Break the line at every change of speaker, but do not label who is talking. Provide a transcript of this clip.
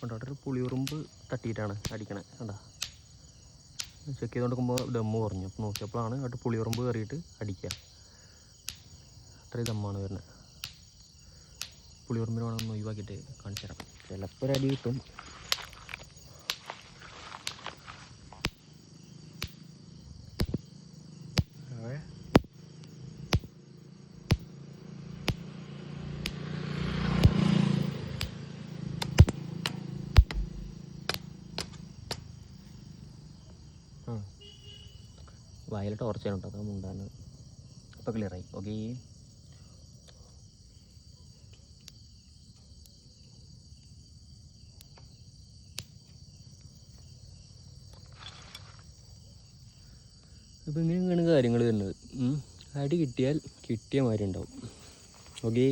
അവിടെ ഒരു പുളിയുറുമ്പ് തട്ടിയിട്ടാണ് അടിക്കണേ. കണ്ടാ, ചെക്ക് ചെയ്ത് കൊടുക്കുമ്പോൾ ദമ്മ് കുറഞ്ഞു. അപ്പോൾ നോക്കിയപ്പോഴാണ് അവിടെ പുളിയുറുമ്പ് കയറിയിട്ട് അടിക്കുക. അത്രയും ദമ്മാണ് വരുന്നത്. പുളിയുറുമ്പിന് വേണമെന്ന് ഒഴിവാക്കിയിട്ട് കാണിച്ചു തരാം. ചിലപ്പോൾ ഒരു അടി കിട്ടും. വായിൽ ടോർച്ചാണ് കേട്ടോ, അതാണ് മുണ്ടാണ്. ഇപ്പോൾ ക്ലിയറായി. ഓക്കെ, അപ്പോൾ ഇങ്ങനെയാണ് കാര്യങ്ങൾ വരുന്നത്. അടി കിട്ടിയാൽ കിട്ടിയ മാതിരി ഉണ്ടാവും. ഓക്കെ.